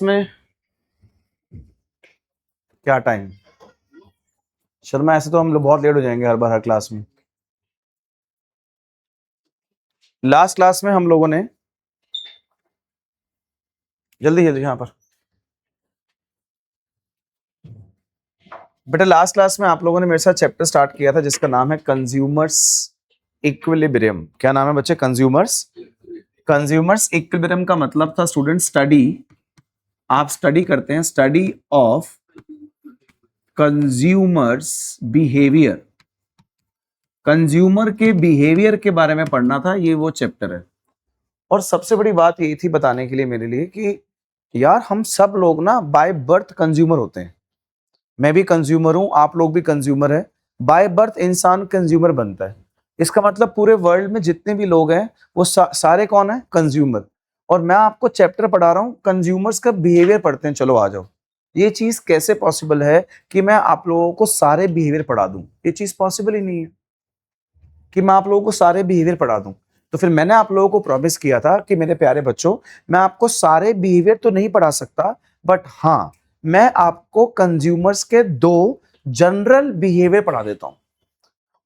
में क्या टाइम शर्मा, ऐसे तो हम लोग बहुत लेट हो जाएंगे हर बार हर क्लास में। लास्ट क्लास में हम लोगों ने जल्दी जल्दी यहाँ पर बेटा लास्ट क्लास में आप लोगों ने मेरे साथ चैप्टर स्टार्ट किया था जिसका नाम है कंज्यूमर्स इक्विलिब्रियम। क्या नाम है बच्चे? कंज्यूमर्स इक्विलिब्रियम का मतलब था स्टूडेंट स्टडी, आप स्टडी करते हैं, study of consumers behaviour. Consumer के बिहेवियर के बारे में पढ़ना था, ये वो चैप्टर है। और सबसे बड़ी बात यही थी बताने के लिए मेरे लिए कि यार हम सब लोग ना बाय बर्थ कंज्यूमर होते हैं। मैं भी कंज्यूमर हूं, आप लोग भी कंज्यूमर है। बाय बर्थ इंसान कंज्यूमर बनता है। इसका मतलब पूरे वर्ल्ड में जितने भी लोग हैं वो सारे कौन है? कंज्यूमर। और मैं आपको चैप्टर पढ़ा रहा हूं, कंज्यूमर्स का बिहेवियर पढ़ते हैं। चलो आ जाओ। ये चीज कैसे पॉसिबल है कि मैं आप लोगों को सारे बिहेवियर पढ़ा दूं? ये चीज पॉसिबल ही नहीं है कि मैं आप लोगों को सारे बिहेवियर पढ़ा दूं। तो फिर मैंने आप लोगों को प्रॉमिस किया था कि मेरे प्यारे बच्चों, मैं आपको सारे बिहेवियर तो नहीं पढ़ा सकता, बट हाँ मैं आपको कंज्यूमर्स के दो जनरल बिहेवियर पढ़ा देता हूं।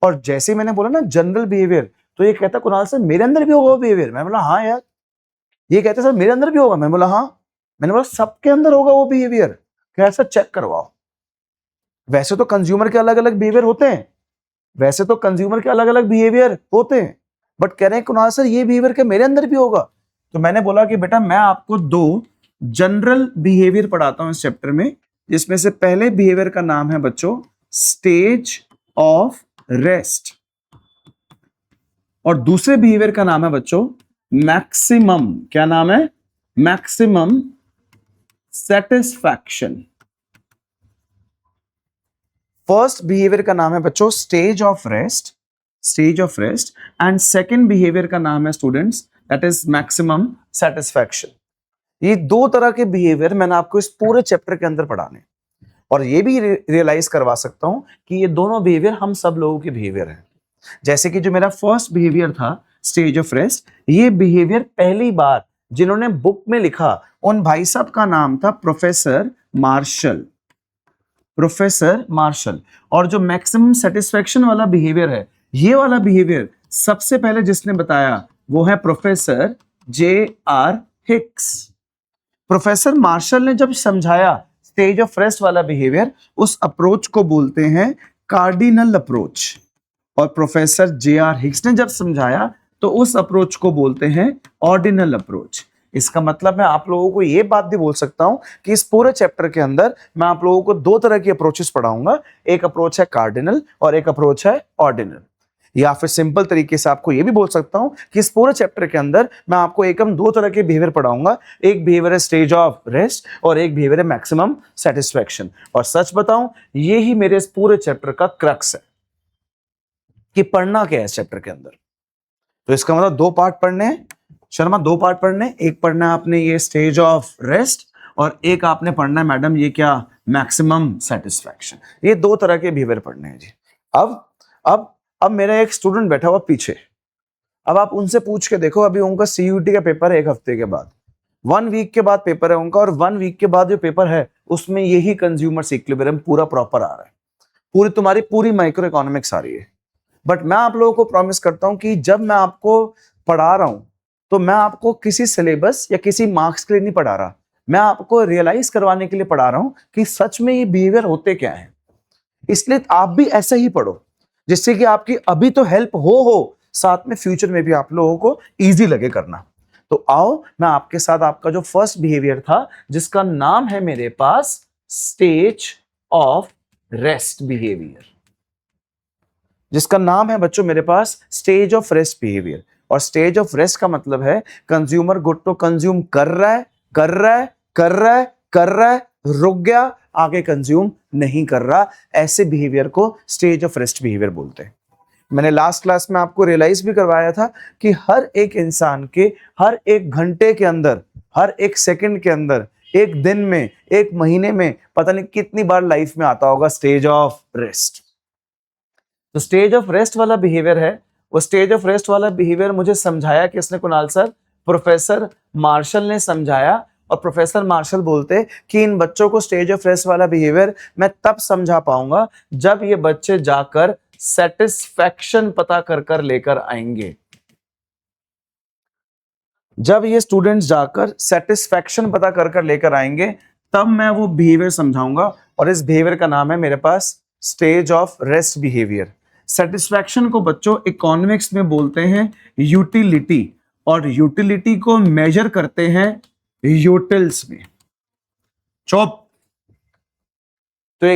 और जैसे मैंने बोला ना जनरल बिहेवियर, तो ये कहता कुणाल सर मेरे अंदर भी होगा वो बिहेवियर। मैं बोला हाँ यार। ये कहते सर मेरे अंदर भी होगा। मैं बोला हाँ। मैंने बोला सबके अंदर होगा वो बिहेवियर, कैसा चेक करवाओ। वैसे तो कंज्यूमर के अलग अलग बिहेवियर होते हैं, वैसे तो कंज्यूमर के अलग अलग बिहेवियर होते हैं, बट कह रहे हैं कुणाल सर ये बिहेवियर क्या मेरे अंदर भी होगा? तो मैंने बोला कि बेटा मैं आपको दो जनरल बिहेवियर पढ़ाता हूं इस चैप्टर में, जिसमें से पहले बिहेवियर का नाम है बच्चों स्टेज ऑफ रेस्ट, और दूसरे बिहेवियर का नाम है बच्चों मैक्सिमम। क्या नाम है? Maximum satisfaction. फर्स्ट बिहेवियर का नाम है बच्चों stage of rest, stage of rest, and second behaviour का नाम है students that is maximum satisfaction. ये दो तरह के बिहेवियर मैंने आपको इस पूरे चैप्टर के अंदर पढ़ाने, और ये भी रियलाइज करवा सकता हूं कि ये दोनों बिहेवियर हम सब लोगों के बिहेवियर हैं। जैसे कि जो मेरा फर्स्ट बिहेवियर था स्टेज ऑफ रेस्ट, ये बिहेवियर पहली बार जिन्होंने बुक में लिखा उन भाई साहब का नाम था प्रोफेसर मार्शल, प्रोफेसर मार्शल। और जो मैक्सिमम सेटिस्फेक्शन वाला बिहेवियर है, ये वाला बिहेवियर सबसे पहले जिसने बताया वो है professor J.R. Hicks. Professor martial ने जब समझाया स्टेज ऑफ रेस्ट वाला बिहेवियर, उस अप्रोच को बोलते हैं कार्डिनल अप्रोच। और प्रोफेसर J.R. हिक्स ने जब समझाया तो उस अप्रोच को बोलते हैं ऑर्डिनल अप्रोच। इसका मतलब मैं आप लोगों को यह बात भी बोल सकता हूं कि इस पूरे चैप्टर के अंदर मैं आप लोगों को दो तरह की अप्रोचेस पढ़ाऊंगा। एक अप्रोच है कार्डिनल और एक अप्रोच है ऑर्डिनल। या फिर सिंपल तरीके से आपको यह भी बोल सकता हूं कि इस पूरे चैप्टर के अंदर मैं आपको एकम दो तरह के बिहेवियर पढ़ाऊंगा। एक बिहेवियर है स्टेज ऑफ रेस्ट और एक बिहेवियर है मैक्सिमम सेटिस्फैक्शन। और सच बताऊं ये ही मेरे इस पूरे चैप्टर का क्रक्स है कि पढ़ना क्या है इस चैप्टर के अंदर। तो इसका मतलब दो पार्ट पढ़ने हैं शर्मा, दो पार्ट पढ़ने। एक पढ़ना है आपने ये स्टेज ऑफ रेस्ट और एक आपने पढ़ना है मैडम ये क्या? Maximum satisfaction. ये दो तरह के बिहेवियर पढ़ने हैं जी। अब मेरा एक स्टूडेंट बैठा हुआ पीछे, अब आप उनसे पूछ के देखो, अभी उनका CUT का पेपर है एक हफ्ते के बाद, 1 वीक के बाद पेपर है उनका, और 1 वीक के बाद जो पेपर है उसमें यही कंज्यूमर इक्विलिब्रियम पूरा प्रॉपर आ रहा है, पूरी तुम्हारी पूरी माइक्रो इकोनॉमिक्स आ रही है। बट मैं आप लोगों को प्रॉमिस करता हूं कि जब मैं आपको पढ़ा रहा हूं तो मैं आपको किसी सिलेबस या किसी मार्क्स के लिए नहीं पढ़ा रहा, मैं आपको रियलाइज करवाने के लिए पढ़ा रहा हूं कि सच में ये बिहेवियर होते क्या है। इसलिए आप भी ऐसे ही पढ़ो जिससे कि आपकी अभी तो हेल्प हो, साथ में फ्यूचर में भी आप लोगों को इजी लगे करना। तो आओ मैं आपके साथ आपका जो फर्स्ट बिहेवियर था जिसका नाम है मेरे पास स्टेज ऑफ रेस्ट बिहेवियर, जिसका नाम है बच्चों मेरे पास स्टेज ऑफ रेस्ट बिहेवियर। और स्टेज ऑफ रेस्ट का मतलब है कंज्यूमर गुड तो कंज्यूम कर रहा है, कर रहा है, कर रहा है, कर रहा है, रुक गया, आगे कंज्यूम नहीं कर रहा, ऐसे बिहेवियर को स्टेज ऑफ रेस्ट बिहेवियर बोलते हैं। मैंने लास्ट क्लास में आपको रियलाइज भी करवाया था कि हर एक इंसान के हर एक घंटे के अंदर, हर एक सेकंड के अंदर, एक दिन में, एक महीने में पता नहीं कितनी बार लाइफ में आता होगा स्टेज ऑफ रेस्ट। तो स्टेज ऑफ रेस्ट वाला बिहेवियर है, वो स्टेज ऑफ रेस्ट वाला बिहेवियर मुझे समझाया किसने कुणाल सर? प्रोफेसर मार्शल ने समझाया। और प्रोफेसर मार्शल बोलते कि इन बच्चों को स्टेज ऑफ रेस्ट वाला बिहेवियर मैं तब समझा पाऊंगा जब ये बच्चे जाकर सेटिस्फैक्शन पता कर कर लेकर आएंगे। जब ये स्टूडेंट्स जाकर सेटिस्फैक्शन पता कर कर लेकर आएंगे तब मैं वो बिहेवियर समझाऊंगा, और इस बिहेवियर का नाम है मेरे पास stage of rest behaviour. Satisfaction को बच्चों इकोनॉमिक्स में बोलते हैं यूटिलिटी, और यूटिलिटी को मेजर करते हैं यूटिल्स में। चुप। तो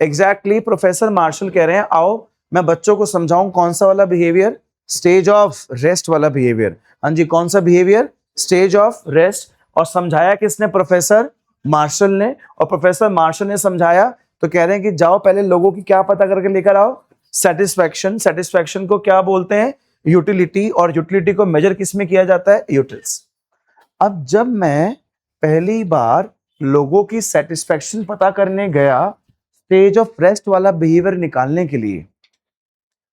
एग्जैक्टली प्रोफेसर मार्शल कह रहे हैं आओ मैं बच्चों को समझाऊं कौन सा वाला बिहेवियर, स्टेज ऑफ रेस्ट वाला बिहेवियर। हाँ जी, कौन सा बिहेवियर, स्टेज ऑफ रेस्ट। और समझाया किसने, प्रोफेसर मार्शल ने। और प्रोफेसर मार्शल ने समझाया तो कह रहे हैं कि जाओ पहले लोगों की क्या पता करके लेकर आओ, सेटिस्फैक्शन। सेटिस्फैक्शन को क्या बोलते हैं, यूटिलिटी, और यूटिलिटी को मेजर किस में किया जाता है, यूटिल्स। अब जब मैं पहली बार लोगों की सेटिस्फैक्शन पता करने गया स्टेज ऑफ रेस्ट वाला बिहेवियर निकालने के लिए,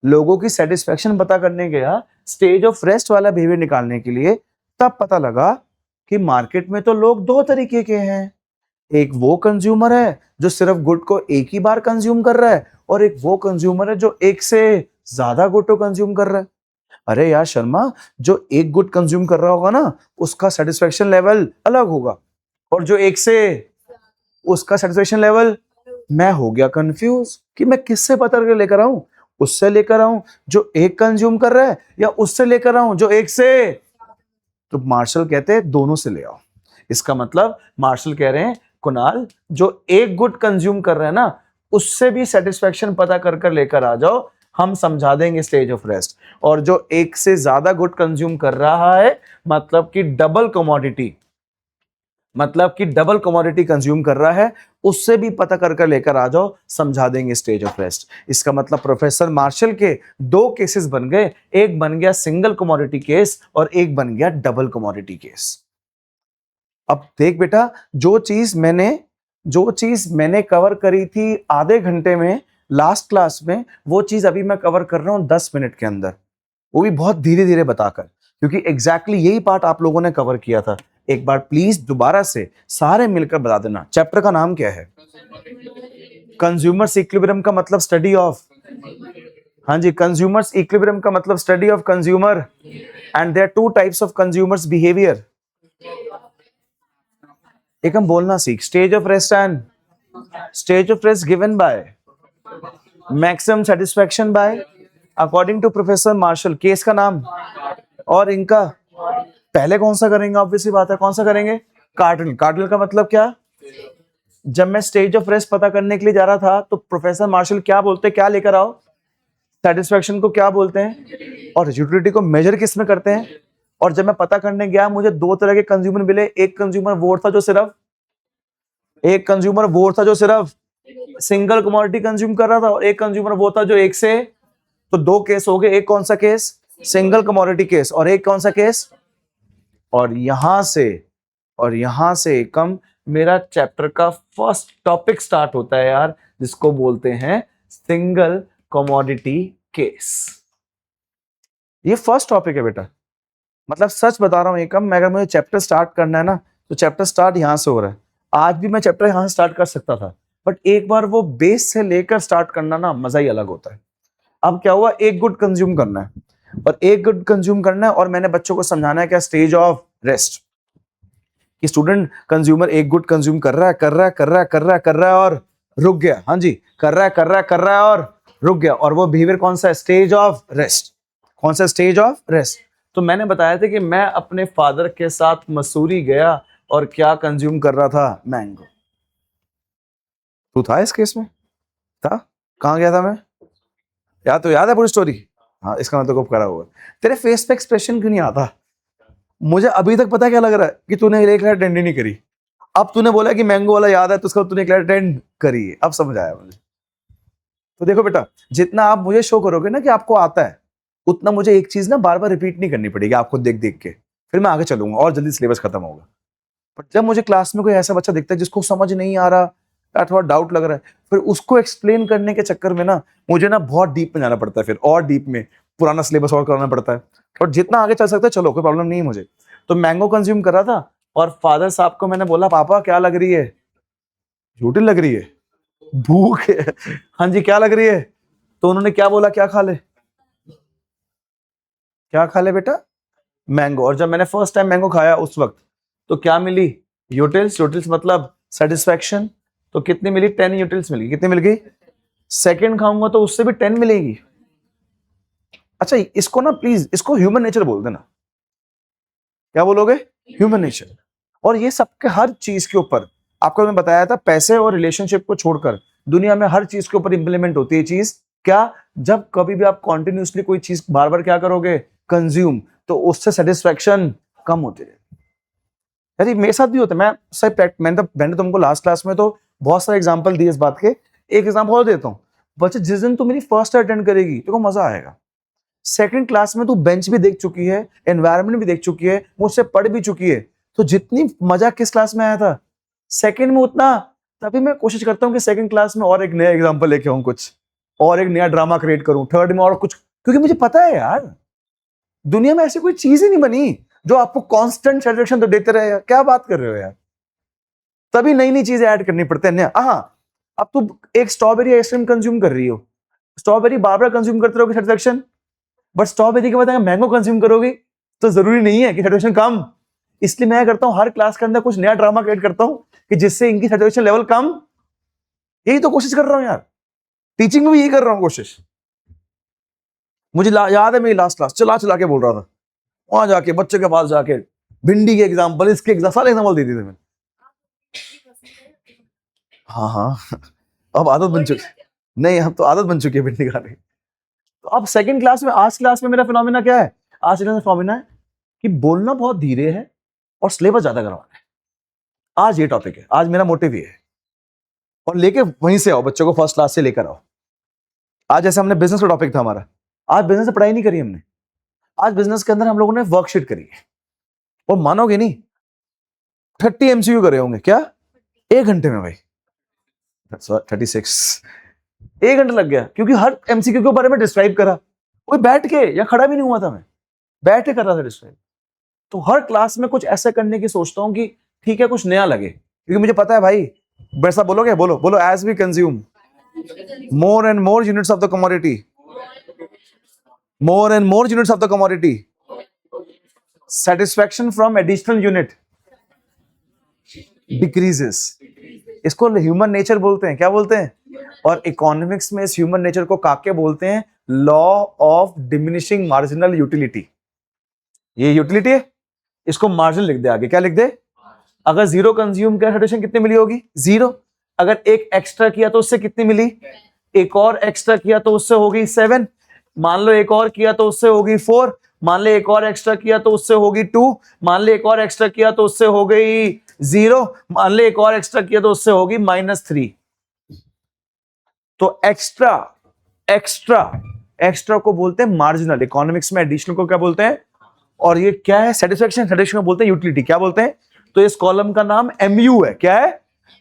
लोगों की सेटिस्फैक्शन पता करने गया स्टेज ऑफ रेस्ट वाला बिहेवियर निकालने के लिए, तब पता लगा कि मार्केट में तो लोग दो तरीके के हैं। एक वो कंज्यूमर है जो सिर्फ गुड को एक ही बार कंज्यूम कर रहा है, और एक वो कंज्यूमर है जो एक से ज्यादा गुड को कंज्यूम कर रहा है। अरे यार शर्मा, जो एक गुड कंज्यूम कर रहा होगा ना उसका सेटिस्फैक्शन लेवल अलग होगा, और जो एक से उसका सेटिस्फैक्शन लेवल। मैं हो गया कंफ्यूज कि मैं किससे पता करके लेकर आऊं, उससे लेकर आऊं जो एक कंज्यूम कर रहा है, या उससे लेकर आऊं जो एक से। तो मार्शल कहते हैं दोनों से ले आओ। इसका मतलब मार्शल कह रहे हैं कुणाल, जो एक गुड कंज्यूम कर रहे हैं ना उससे भी सेटिस्फैक्शन पता कर कर लेकर आ जाओ, हम समझा देंगे स्टेज ऑफ रेस्ट। और जो एक से ज्यादा गुड कंज्यूम कर रहा है, मतलब कि डबल कमोडिटी कंज्यूम कर रहा है, उससे भी पता कर कर लेकर आ जाओ, समझा देंगे स्टेज ऑफ रेस्ट। इसका मतलब प्रोफेसर मार्शल के दो केसेस बन गए, एक बन गया सिंगल कमोडिटी केस और एक बन गया डबल कमोडिटी केस। अब देख बेटा, जो चीज मैंने कवर करी थी आधे घंटे में लास्ट क्लास में, वो चीज अभी मैं कवर कर रहा हूं 10 मिनट के अंदर, वो भी बहुत धीरे धीरे बताकर, क्योंकि एग्जैक्टली यही पार्ट आप लोगों ने कवर किया था। एक बार प्लीज दोबारा से सारे मिलकर बता देना, चैप्टर का नाम क्या है, कंज्यूमर्स इक्विलिब्रियम का मतलब स्टडी ऑफ, हाँ जी, कंज्यूमर्स इक्विलिब्रियम का मतलब study of consumer, and there are two types of consumers behaviour. एक हम बोलना सीख, stage of rest given by maximum satisfaction by according to professor Marshall, case का नाम। और इनका पहले कौन सा करेंगे, ऑब्वियसली बात है, कौन सा करेंगे, कार्डिनल का मतलब क्या, जब मैं स्टेज ऑफ रेस्ट पता करने के लिए जा रहा था तो प्रोफेसर मार्शल क्या बोलते हैं, क्या लेकर आओ, सेटिस्फैक्शन को क्या बोलते हैं, और यूटिलिटी को मेजर किस में करते हैं। और जब मैं पता करने गया मुझे दो तरह के कंज्यूमर मिले, एक कंज्यूमर वो था जो सिर्फ सिंगल कमोडिटी कंज्यूम कर रहा था, और एक कंज्यूमर वो था जो एक से। तो दो केस हो गए, एक कौन सा केस, सिंगल कमोडिटी केस, और एक कौन सा केस। और यहां से कम मेरा चैप्टर का फर्स्ट टॉपिक स्टार्ट होता है यार, जिसको बोलते हैं सिंगल कमोडिटी केस। ये फर्स्ट टॉपिक है बेटा, मतलब सच बता रहा हूं एकम, अगर मुझे चैप्टर स्टार्ट करना है ना तो चैप्टर स्टार्ट यहां से हो रहा है। आज भी मैं चैप्टर यहां से स्टार्ट कर सकता था, बट एक बार वो बेस से लेकर स्टार्ट करना ना मजा ही अलग होता है। अब क्या हुआ, एक गुड कंज्यूम करना है, और मैंने बच्चों को समझाना है क्या, स्टेज ऑफ रेस्ट, कि स्टूडेंट कंज्यूमर एक गुड कंज्यूम कर रहा है और रुक गया। हाँ जी, कर रहा है और रुक गया, और वो बिहेवियर कौन सा है, स्टेज ऑफ रेस्ट। कौन सा, स्टेज ऑफ रेस्ट। तो मैंने बताया था कि मैं अपने फादर के साथ मसूरी गया और क्या कंज्यूम कर रहा था, मैंगो। तू था इस केस में, था, कहां गया था मैं, याद है पूरी स्टोरी। हाँ, इसका मतलब करा हुआ। तेरे फेस पे एक्सप्रेशन क्यों नहीं आता, मुझे अभी तक पता क्या लग रहा है कि तूने एक लाइट अटेंड ही नहीं करी। अब तूने बोला कि मैंगो वाला याद है तो उसका तूने एक लाइट अटेंड करी है, अब समझ आया मुझे। तो देखो बेटा, जितना आप मुझे शो करोगे ना कि आपको आता है, उतना मुझे एक चीज ना बार बार रिपीट नहीं करनी पड़ेगी आपको देख देख के, फिर मैं आगे चलूंगा और जल्दी सिलेबस खत्म होगा। पर जब मुझे क्लास में कोई ऐसा बच्चा दिखता है जिसको समझ नहीं आ रहा या थोड़ा डाउट लग रहा है, फिर उसको एक्सप्लेन करने के चक्कर में ना मुझे ना बहुत डीप में जाना पड़ता है, फिर और डीप में पुराना सिलेबस और कराना पड़ता है, और जितना आगे चल सकता है चलो, कोई प्रॉब्लम नहीं है मुझे। तो मैंगो कंज्यूम कर रहा था और फादर साहब को मैंने बोला पापा क्या लग रही है, झूठी लग रही है, भूख है। हाँ जी क्या लग रही है, तो उन्होंने क्या बोला, क्या खा ले, क्या खा ले बेटा, मैंगो। और जब मैंने फर्स्ट टाइम मैंगो खाया उस वक्त तो क्या मिली, यूटिल्स, यूटिल्स मतलब सेटिस्फैक्शन। तो कितनी मिली, 10 यूटिल्स मिली, कितनी मिल गई, सेकंड खाऊंगा तो उससे भी 10 मिलेगी। अच्छा इसको ना प्लीज, इसको ह्यूमन नेचर बोल देना, क्या बोलोगे, ह्यूमन नेचर। और ये सबके हर चीज के ऊपर, आपको मैं बताया था पैसे और रिलेशनशिप को छोड़कर दुनिया में हर चीज के ऊपर इंप्लीमेंट होती है चीज, क्या, जब कभी भी आप कॉन्टिन्यूसली कोई चीज बार बार क्या करोगे, कंज्यूम, तो उससे सेटिस्फैक्शन कम होती है। यदि मेरे साथ भी होता है, मैं सही मैंने तुमको लास्ट क्लास में तो बहुत सारे एग्जांपल दिए इस बात के, एक एग्जांपल और देता हूँ। बच्चे जिस दिन तू मेरी फर्स्ट अटेंड करेगी तो मजा आएगा, सेकंड क्लास में तू बेंच भी देख चुकी है, एनवायरनमेंट भी देख चुकी है, मुझसे पढ़ भी चुकी है, तो जितनी मजा किस क्लास में आया था सेकंड में उतना, तभी मैं कोशिश करता हूँ कि सेकंड क्लास में और एक नया एग्जांपल लेके आऊँ, कुछ और एक नया ड्रामा क्रिएट करूं, थर्ड में और कुछ, क्योंकि मुझे पता है यार दुनिया में ऐसी कोई चीज ही नहीं बनी जो आपको कांस्टेंट सेटिस्फेक्शन तो देते रहे यार, क्या बात कर रहे हो यार, तभी नई नई चीजें ऐड करनी पड़ती है। हाँ अब तू एक स्ट्रॉबेरी आइसक्रीम कंज्यूम कर रही हो, स्ट्रॉबेरी बार बार कंज्यूम करते रहोगे सेटिस्फेक्शन, बट स्ट्रॉबेरी के बाद अगर मैंगो कंज्यूम करोगी तो जरूरी नहीं है कि सेटिस्फेक्शन कम। इसलिए मैं करता हूं हर क्लास के अंदर कुछ नया ड्रामा क्रिएट करता हूं कि जिससे इनकी सेटिस्फेक्शन लेवल कम, यही तो कोशिश कर रहा हूं यार, टीचिंग में भी यही कर रहा हूं कोशिश। मुझे याद है मेरी लास्ट क्लास चला चला के बोल रहा था, वहां जाके बच्चे के पास जाके भिंडी के एग्जाम्पल, इसके एग्जाम्पल, सारे एग्जाम्पल दे दिए थे मैंने। हाँ हाँ अब आदत बन चुकी, नहीं अब तो आदत बन चुकी है भिंडी खाने की। तो अब सेकंड क्लास में, आज क्लास में मेरा फिनोमिना क्या है, आज क्लास में फिनोमिना है कि बोलना बहुत धीरे है और सिलेबस ज्यादा करवाना है। आज ये टॉपिक है, आज मेरा मोटिव ये है, और लेके वहीं से आओ बच्चों को, फर्स्ट क्लास से लेकर आओ। आज जैसे हमने बिजनेस का टॉपिक था हमारा, आज बिजनेस से पढ़ाई नहीं करी हमने, आज बिजनेस के अंदर हम लोगों ने वर्कशीट करी है, और मानोगे नहीं 30 एमसीक्यू करे होंगे, क्या 1 घंटे में भाई, 36, 1 घंटा लग गया, क्योंकि हर एमसीक्यू के बारे में डिस्क्राइब करा, कोई बैठ के या खड़ा भी नहीं हुआ था, मैं बैठ के कर रहा था डिस्क्राइब। तो हर क्लास में कुछ ऐसा करने की सोचता हूं कि ठीक है कुछ नया लगे, क्योंकि मुझे पता है भाई, वैसा बोलोगे, बोलो बोलो, as we consume more and more units of the commodity, more and more units of the commodity, satisfaction from additional unit decreases। इसको ह्यूमन नेचर बोलते हैं, क्या बोलते हैं, और इकोनॉमिक्स में इस ह्यूमन नेचर को काके बोलते हैं law of diminishing marginal utility. ये यूटिलिटी है, इसको मार्जिन लिख दे आगे, क्या लिख दे, अगर 0 कंज्यूम किया सेटिस्फेक्शन कितनी मिली होगी, 0, अगर एक एक्स्ट्रा किया तो उससे कितनी मिली, एक और एक्स्ट्रा किया तो उससे होगी 7, मान लो एक और किया तो उससे होगी 4, मान ले एक और एक्स्ट्रा किया तो उससे होगी 2, मान ले एक और एक्स्ट्रा किया तो उससे हो गई 0, मान ले एक और एक्स्ट्रा किया तो उससे होगी -3। तो एक्स्ट्रा एक्स्ट्रा एक्स्ट्रा को बोलते हैं मार्जिनल, इकोनॉमिक्स में एडिशनल को क्या बोलते हैं, और ये क्या है, सेटिस्फेक्शन, सेटिस्फेक्शन को बोलते हैं यूटिलिटी, क्या बोलते हैं। तो इस कॉलम का नाम MU है, क्या है,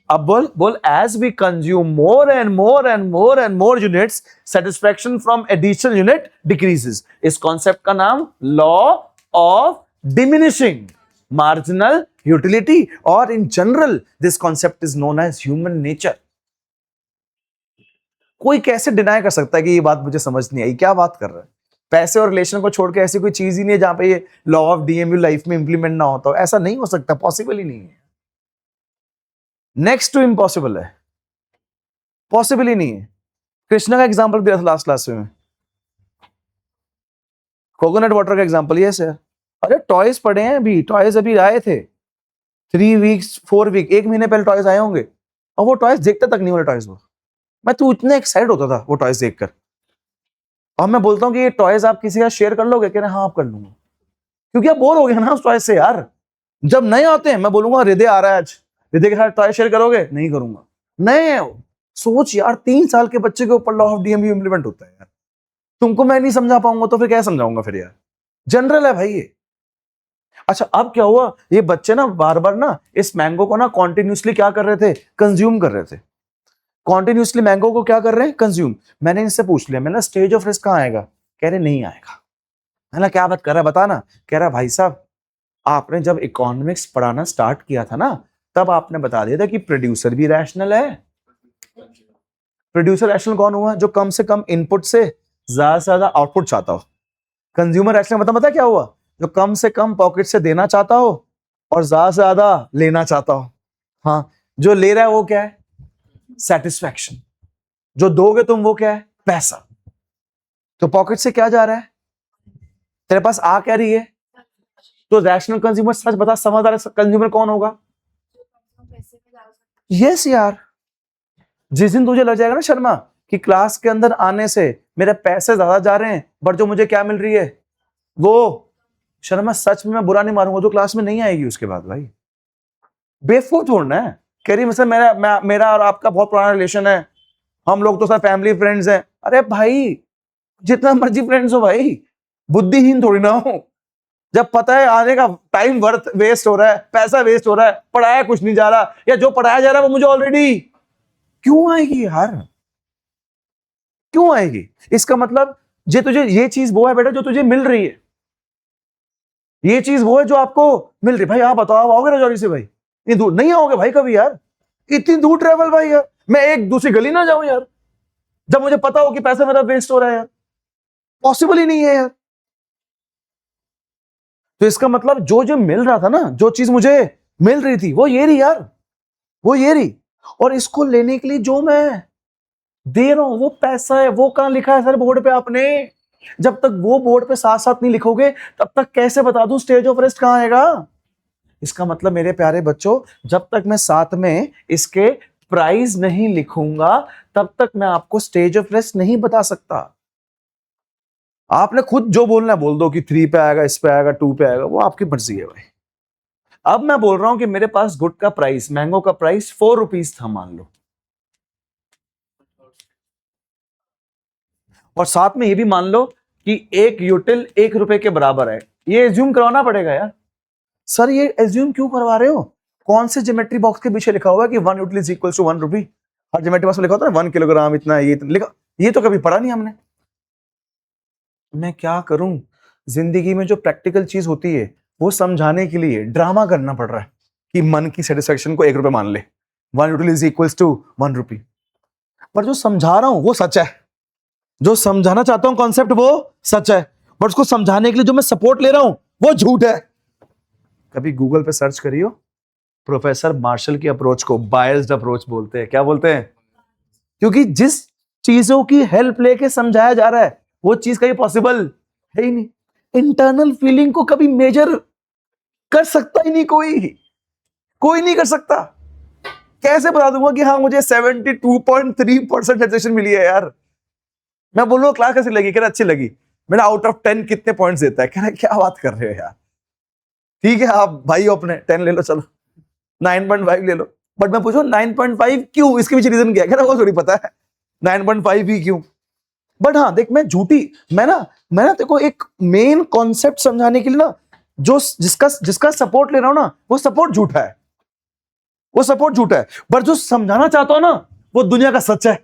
अब बोल बोल, as we consume more and more and more and more units satisfaction from additional unit decreases. इस कॉन्सेप्ट का नाम law of diminishing marginal utility, और in general this concept is known as human nature. कोई कैसे deny कर सकता है कि ये बात मुझे समझ नहीं आई, क्या बात कर रहा है, पैसे और रिलेशन को छोड़ के ऐसी कोई चीज ही नहीं है जहां पे ये लॉ ऑफ DMU लाइफ में इंप्लीमेंट ना होता हो, ऐसा नहीं हो सकता, पॉसिबल ही नहीं है, नेक्स्ट टू इम्पॉसिबल है, पॉसिबल ही नहीं है। कृष्णा का एग्जांपल दिया था लास्ट क्लास में, कोकोनट वाटर का एग्जांपल, ये सर, अरे टॉयज पड़े हैं अभी, टॉयज अभी आए थे 3 वीक्स 4 वीक, 1 महीने पहले टॉयज आए होंगे, और वो टॉयज देखता तक नहीं वाले टॉयज, वो मैं तो इतना एक्साइटेड होता था वो टॉयज देखकर, और मैं बोलता हूँ कि ये टॉयज आप किसी का शेयर कर लोगे, कह रहे हाँ आप कर लूंगा, क्योंकि आप बोर हो गए ना उस टॉयज से यार। जब नए आते हैं मैं बोलूंगा हृदय आ रहा है आज, हृदय के साथ टॉय शेयर करोगे, नहीं करूंगा, नए हैं वो, सोच यार 3 साल के बच्चे के ऊपर लॉ ऑफ DMU इंप्लीमेंट होता है यार, तुमको मैं नहीं समझा पाऊंगा तो फिर क्या समझाऊंगा फिर यार, जनरल है भाई ये। अच्छा अब क्या हुआ, ये बच्चे ना बार बार ना इस मैंगो को ना कॉन्टिन्यूसली क्या कर रहे थे, कंज्यूम कर रहे थे, कॉन्टिन्यूसली मैंगो को क्या कर रहे हैं, कंज्यूम। मैंने इनसे पूछ लिया, मैंने स्टेज ऑफ रिस्क कहाँ आएगा, कह रहे नहीं आएगा। मैंने क्या बात कर रहा है बता ना, कह रहा भाई साहब आपने जब इकोनॉमिक्स पढ़ाना स्टार्ट किया था ना, तब आपने बता दिया था कि प्रोड्यूसर भी रैशनल है। प्रोड्यूसर रैशनल कौन हुआ? जो कम से कम इनपुट से ज्यादा आउटपुट चाहता हो। कंज्यूमर रैशनल मतलब पता क्या हुआ? जो कम से कम पॉकेट से देना चाहता हो और ज्यादा से ज्यादा लेना चाहता हो। हाँ, जो ले रहा है वो क्या है? सेटिस्फैक्शन। जो दोगे तुम वो क्या है? पैसा। तो पॉकेट से क्या जा रहा है? तेरे पास आ क्या रही है? तो रैशनल कंज्यूमर, सच बता, समझदार कंज्यूमर कौन होगा? यस यार, जिस दिन तुझे लग जाएगा ना शर्मा कि क्लास के अंदर आने से मेरे पैसे ज्यादा जा रहे हैं बट जो मुझे क्या मिल रही है वो, शर्मा सच में मैं बुरा नहीं मारूंगा, जो क्लास में नहीं आएगी उसके बाद भाई। बेवकूफ छोड़ना है। कह रही मतलब मेरा और आपका बहुत पुराना रिलेशन है, हम लोग तो सब फैमिली फ्रेंड्स हैं। अरे भाई, जितना मर्जी फ्रेंड्स हो भाई, बुद्धिहीन थोड़ी ना हो। जब पता है आने का टाइम वर्थ वेस्ट हो रहा है, पैसा वेस्ट हो रहा है, पढ़ाया कुछ नहीं जा रहा, या जो पढ़ाया जा रहा है वो मुझे ऑलरेडी, क्यों आएगी यार? क्यों आएगी? इसका मतलब जे तुझे ये चीज वो है बेटा जो तुझे मिल रही है, ये चीज वो है जो आपको मिल रही है। भाई आप बताओ, आप आओगे राजौरी से भाई? इतनी दूर नहीं आओगे भाई कभी यार, इतनी दूर ट्रेवल भाई यार, मैं एक दूसरी गली ना जाऊं यार, जब मुझे पता हो कि पैसा मेरा वेस्ट हो रहा है यार, पॉसिबल ही नहीं है यार। तो इसका मतलब जो जो मिल रहा था ना, जो चीज मुझे मिल रही थी वो ये रही यार, वो ये रही। और इसको लेने के लिए जो मैं दे रहा हूं वो पैसा है, वो कहां लिखा है सर बोर्ड पे आपने? जब तक वो बोर्ड पे साथ साथ नहीं लिखोगे तब तक कैसे बता दूं स्टेज ऑफ रेस्ट कहां आएगा? इसका मतलब मेरे प्यारे बच्चों, जब तक मैं साथ में इसके प्राइस नहीं लिखूंगा तब तक मैं आपको स्टेज ऑफ रेस्ट नहीं बता सकता। आपने खुद जो बोलना है बोल दो कि 3 पे आएगा, इस पे आएगा, 2 पे आएगा, वो आपकी मर्जी है भाई। अब मैं बोल रहा हूं कि मेरे पास गुड का प्राइस, मैंगो का प्राइस 4 रुपीज था मान लो, और साथ में ये भी मान लो कि एक यूटिल 1 रुपए के बराबर है। ये एज्यूम करवाना पड़ेगा यार। सर ये एज्यूम क्यों करवा रहे हो? कौन से ज्योमेट्री बॉक्स के पीछे लिखा हुआ है कि 1 util is equal to 1 rupee? हर ज्योमेट्री बॉक्स में लिखा होता है 1 किलोग्राम इतना, ये इतना लिखा, ये तो कभी पढ़ा नहीं हमने। मैं क्या करूं, जिंदगी में जो प्रैक्टिकल चीज होती है वो समझाने के लिए ड्रामा करना पड़ रहा है कि मन की सेटिस्फेक्शन को 1 रुपए मान ले, 1 यूटिल इज इक्वल टू 1 रुपी। पर जो समझा रहा हूं वो सच है, जो समझाना चाहता हूं कॉन्सेप्ट वो सच है, बट उसको समझाने के लिए जो मैं सपोर्ट ले रहा हूं वो झूठ है। कभी गूगल पे सर्च करियो, प्रोफेसर मार्शल की अप्रोच को बायस्ड अप्रोच बोलते हैं। क्या बोलते हैं? क्योंकि जिस चीजों की हेल्प लेके समझाया जा रहा है वो चीज कहीं पॉसिबल है ही नहीं। इंटरनल फीलिंग को कभी मेजर कर सकता ही नहीं कोई, कोई नहीं कर सकता। कैसे बता दूंगा कि हाँ मुझे 72.3% सेटिस्फेक्शन मिली है यार? मैं बोलूंगा क्लास कैसी लगी? कह रहा अच्छी लगी। मेरा आउट ऑफ 10 कितने पॉइंट्स देता है? कह रहा क्या बात कर रहे हो यार, ठीक है आप भाई अपने 10 ले लो, चलो 9.5 ले लो। बट मैं पूछूं 9.5 क्यों, इसके पीछे रीजन क्या है? कह रहा वो थोड़ी पता है 9.5 ही क्यों। बट हाँ देख, मैं झूठी, मैं ना देखो एक मेन कॉन्सेप्ट समझाने के लिए ना, जो जिसका सपोर्ट ले रहा हूं ना वो सपोर्ट झूठा है, वो सपोर्ट झूठा है। बट जो समझाना चाहता हूं ना वो दुनिया का सच है,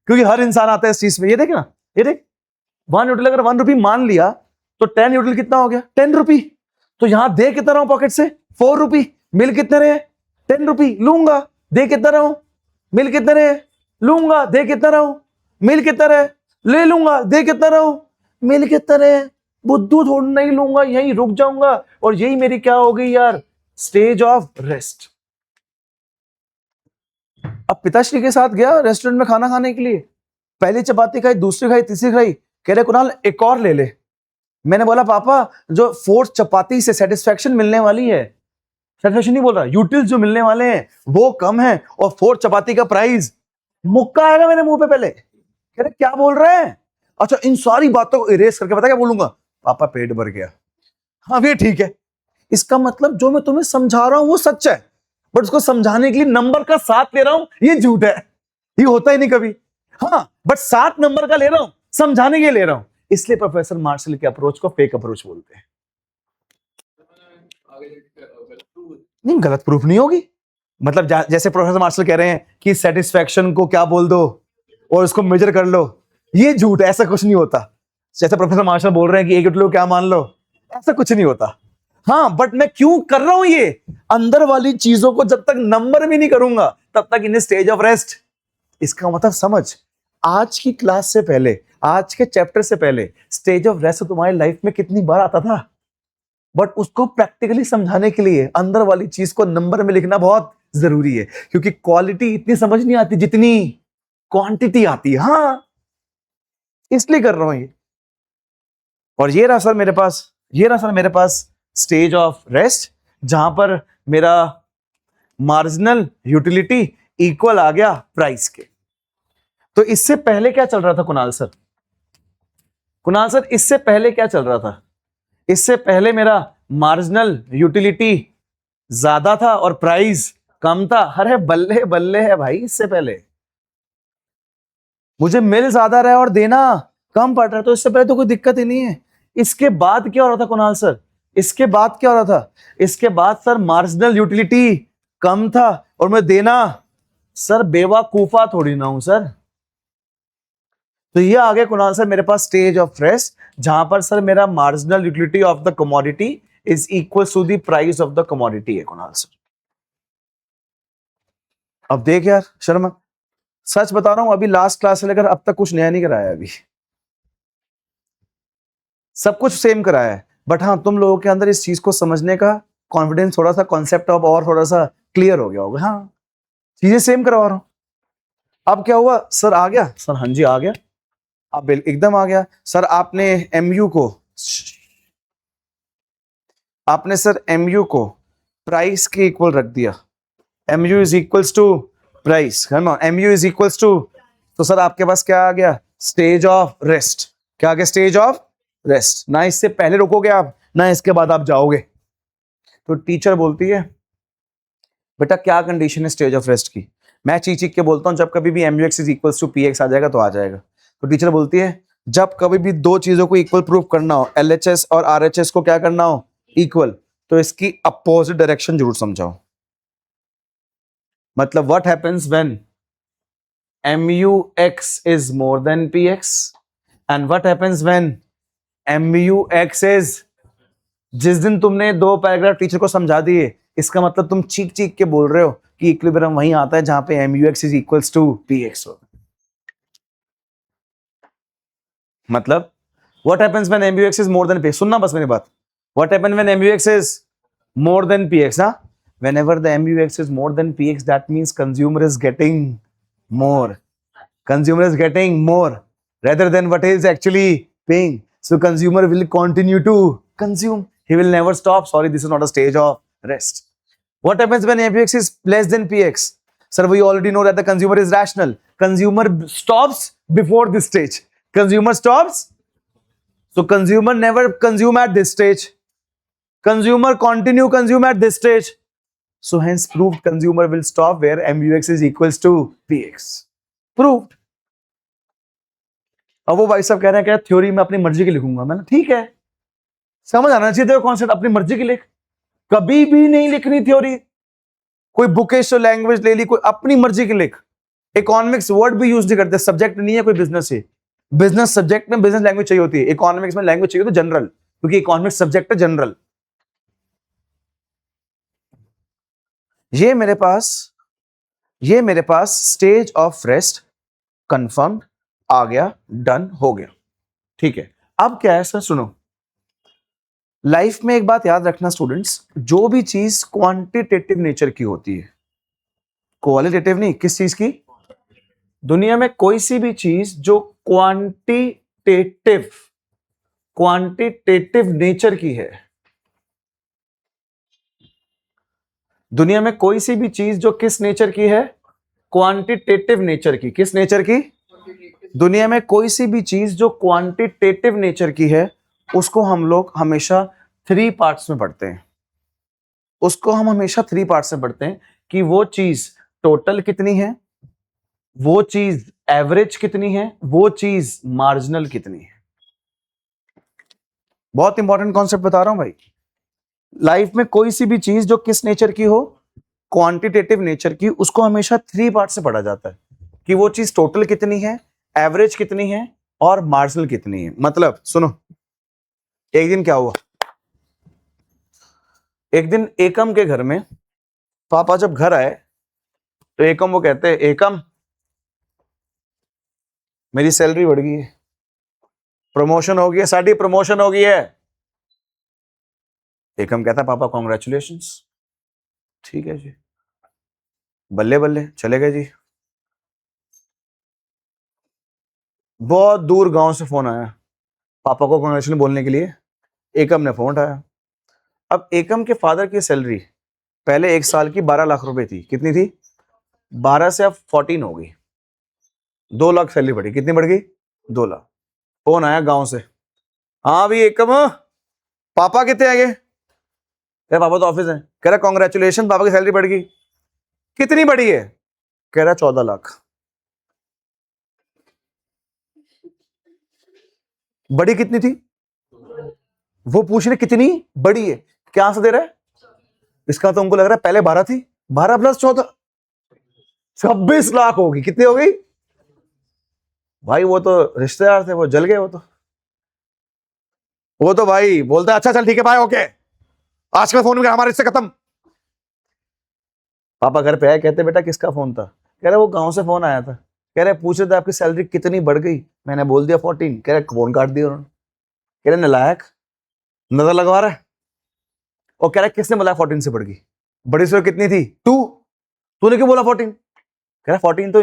क्योंकि हर इंसान आता है इस चीज में। ये देख ना, ये देख 1 यूटिल अगर 1 रुपी मान लिया तो 10 यूटिल कितना हो गया? 10 रुपी। तो यहां दे कितना रहा हूं पॉकेट से? 4 रुपी। मिल कितने रहे? 10 रुपी। लूंगा, दे कितना रहा हूं? मिल कितने रहे? लूंगा, दे कितना रहा हूं? मिल कितना रहे? ले लूंगा, दे कितना रहा हूं? मिल कितना रहे? बुद्धू थोड़ा नहीं लूंगा, यहीं रुक जाऊंगा। और यही मेरी क्या हो गई यार? Stage of rest. अब पिताश्री के साथ गया रेस्टोरेंट में खाना खाने के लिए, पहली चपाती खाई, दूसरी खाई, तीसरी खाई, कह रहे कुणाल एक और ले ले। मैंने बोला पापा जो 4th चपाती से सेटिस्फेक्शन मिलने वाली है, सेटिस्फेक्शन नहीं बोल रहा, यूटिल्स जो मिलने वाले हैं वो कम है, और 4th चपाती का प्राइस मुक्का आएगा मेरे मुंह पे पहले। कह रहे क्या बोल रहे हैं? अच्छा इन सारी बातों को इरेज करके पता क्या बोलूंगा? पापा पेट भर गया। हाँ ये ठीक है। इसका मतलब जो मैं तुम्हें समझा रहा हूं वो सच है, बट उसको समझाने के लिए नंबर का 7 ले रहा हूं, ये झूठ है। ये होता ही नहीं कभी। हाँ बट 7 नंबर का ले रहा हूं, समझाने के लिए ले रहा हूं, इसलिए प्रोफेसर मार्शल के अप्रोच को फेक अप्रोच बोलते हैं। नहीं गलत प्रूफ नहीं होगी। मतलब जैसे प्रोफेसर मार्शल कह रहे हैं कि सेटिस्फेक्शन को क्या बोल दो और उसको मेजर कर लो, ये झूठ है, ऐसा कुछ नहीं होता। जैसे प्रोफेसर मार्शल बोल रहे हैं कि एक यूटिल को क्या मान लो, ऐसा कुछ नहीं होता। हाँ, बट मैं क्यों कर रहा हूं ये? अंदर वाली चीजों को जब तक नंबर भी नहीं करूंगा तब तक इन स्टेज ऑफ रेस्ट। इसका मतलब समझ, आज की क्लास से पहले, आज के चैप्टर से पहले स्टेज ऑफ रेस्ट तुम्हारी लाइफ में कितनी बार आता था, बट उसको प्रैक्टिकली समझाने के लिए अंदर वाली चीज को नंबर में लिखना बहुत जरूरी है, क्योंकि क्वालिटी इतनी समझ नहीं आती जितनी क्वांटिटी आती है। हाँ, इसलिए कर रहा हूं ये। और ये रहा सर मेरे पास, ये रहा सर मेरे पास स्टेज ऑफ रेस्ट, जहां पर मेरा मार्जिनल यूटिलिटी इक्वल आ गया प्राइस के। तो इससे पहले क्या चल रहा था कुणाल सर? कुणाल सर, इससे पहले क्या चल रहा था? इससे पहले मेरा मार्जिनल यूटिलिटी ज्यादा था और प्राइस कम था। अरे बल्ले बल्ले है भाई, इससे पहले मुझे मिल ज्यादा रहा है और देना कम पड़ रहा है, तो इससे पहले तो कोई दिक्कत ही नहीं है। इसके बाद क्या हो रहा था कुणाल सर? इसके बाद क्या हो रहा था? इसके बाद सर मार्जिनल यूटिलिटी कम था और मैं देना, सर बेवकूफा थोड़ी ना हूं सर। तो ये आ गया कुणाल सर मेरे पास स्टेज ऑफ रेस्ट, जहां पर सर मेरा marginal utility of the commodity is equal to the price of the commodity है कुणाल सर। अब देख यार शर्मा, सच बता रहा हूं, अभी लास्ट क्लास से लेकर अब तक कुछ नया नहीं कराया, अभी सब कुछ सेम कराया है, बट हाँ तुम लोगों के अंदर इस चीज को समझने का कॉन्फिडेंस थोड़ा सा, कॉन्सेप्ट ऑफ और थोड़ा सा क्लियर हो गया होगा। हाँ, चीजें सेम करवा रहा हूं। अब क्या हुआ सर? आ गया सर? हाँ जी आ गया, अब एकदम आ गया सर। आपने एमयू को, आपने सर एमयू को प्राइस के इक्वल रख दिया। MU is equals to price, है ना? एमयू इज इक्वल्स टू, तो सर आपके पास क्या आ गया? Stage of rest. क्या आ गया? Stage of rest. ना इससे पहले रुकोगे आप, ना इसके बाद आप जाओगे। तो टीचर बोलती है बेटा क्या कंडीशन है स्टेज ऑफ रेस्ट की? मैं चीख के बोलता हूं जब कभी भी MU X is equals to P X आ जाएगा तो आ जाएगा। तो टीचर बोलती है जब कभी भी दो चीजों को इक्वल प्रूफ करना हो, एलएचएस और आरएचएस को क्या करना हो? इक्वल, तो इसकी अपोजिट डायरेक्शन जरूर समझाओ। मतलब what happens when MUX is more than PX and what happens when MUX is, जिस दिन तुमने दो पैराग्राफ टीचर को समझा दिए, इसका मतलब तुम चीख चीख के बोल रहे हो कि इक्विलिब्रियम वहीं आता है जहां पे MUX is equals to PX हो। मतलब what happens when MUX is more than PX, सुनना बस मेरी बात। What happens when MUX is more than PX? हाँ, whenever the MUX is more than PX, that means consumer is getting more. Consumer is getting more rather than what he is actually paying. So consumer will continue to consume. He will never stop. Sorry, this is not a stage of rest. What happens when MUX is less than PX? Sir, we already know that the consumer is rational. Consumer stops before this stage. Consumer stops. So consumer never consume at this stage. Consumer continue consume at this stage. So hence proved consumer will stop where MUX is equals to PX. Proved. अब वो भाई साहब कह रहे हैं कि theory में अपनी मर्जी की लिखूंगा। मैंने ठीक है, समझ आना चाहिए कॉन्सेप्ट, अपनी मर्जी की लिख, कभी भी नहीं लिखनी थ्योरी, कोई बुकिश लैंग्वेज ले ली, कोई अपनी मर्जी की लिख। इकोनॉमिक्स वर्ड भी यूज नहीं करते, सब्जेक्ट नहीं है कोई बिजनेस है, बिजनेस सब्जेक्ट में बिजनेस लैंग्वेज चाहिए होती है, इकोनॉमिक्स में लैंग्वेज चाहिए तो जनरल, क्योंकि इकोनॉमिक्स सब्जेक्ट है जनरल। ये मेरे पास स्टेज ऑफ रेस्ट कंफर्म आ गया, डन हो गया। ठीक है, अब क्या है सर? सुनो, लाइफ में एक बात याद रखना स्टूडेंट्स, जो भी चीज क्वांटिटेटिव नेचर की होती है, क्वालिटेटिव नहीं, किस चीज की? दुनिया में कोई सी भी चीज जो क्वांटिटेटिव नेचर की है, दुनिया में कोई सी भी चीज जो किस नेचर की है? क्वांटिटेटिव नेचर की। किस नेचर की? दुनिया में कोई सी भी चीज जो क्वांटिटेटिव नेचर की है, उसको हम लोग हमेशा 3 पार्ट्स में पढ़ते हैं। उसको हम हमेशा 3 पार्ट्स में पढ़ते हैं कि वो चीज टोटल कितनी है, वो चीज एवरेज कितनी है, वो चीज मार्जिनल कितनी है। बहुत इंपॉर्टेंट कॉन्सेप्ट बता रहा हूं भाई। लाइफ में कोई सी भी चीज जो किस नेचर की हो? क्वांटिटेटिव नेचर की, उसको हमेशा 3 पार्ट से पढ़ा जाता है कि वो चीज टोटल कितनी है, एवरेज कितनी है और मार्जिनल कितनी है। मतलब सुनो, एक दिन क्या हुआ, एक दिन एकम के घर में पापा जब घर आए तो एकम वो कहते हैं, एकम मेरी सैलरी बढ़ गई है, प्रमोशन हो गई है, साडी प्रमोशन हो गई है। एकम कहता पापा कॉन्ग्रेचुलेशंस। ठीक है जी, बल्ले बल्ले, चले गए जी। बहुत दूर गांव से फोन आया पापा को कॉन्ग्रेचुलेशन बोलने के लिए। एकम ने फोन उठाया। अब एकम के फादर की सैलरी पहले एक साल की 12 लाख रुपए थी। कितनी थी? 12 से अब 14 हो गई, 2 लाख सैलरी बढ़ी। कितनी बढ़ गई? 2 लाख। फोन आया गांव से, हाँ भी एकम पापा कितने आ गए? कह पापा तो ऑफिस है। कह रहा कॉन्ग्रेचुलेशन, पापा की सैलरी बढ़ गई। कितनी बढ़ी है? कह रहा 14 लाख। बड़ी कितनी थी? वो पूछ रहे कितनी बड़ी है, क्या आंसर दे रहा है? इसका तो उनको लग रहा है पहले 12 थी, 12 प्लस 14 26 लाख होगी। कितनी हो गई भाई? वो तो रिश्तेदार थे, वो जल गए। वो तो भाई बोलता है अच्छा चल ठीक है भाई ओके, आज का फोन में हमारे रिश्ते खत्म। पापा घर पे आए, कहते बेटा किसका फोन था? कह रहे वो गांव से फोन आया था, कह रहे पूछ रहे थे आपकी सैलरी कितनी बढ़ गई। मैंने बोल दिया 14। कह रहे फोन काट दिया उन्होंने। कह रहे नलायक, नजर लगवा रहा है। और कह रहा किसने बोला 14 से बढ़ गई? बड़ी से कितनी थी? 2। तूने क्यों बोला 14? कह रहा 14 तो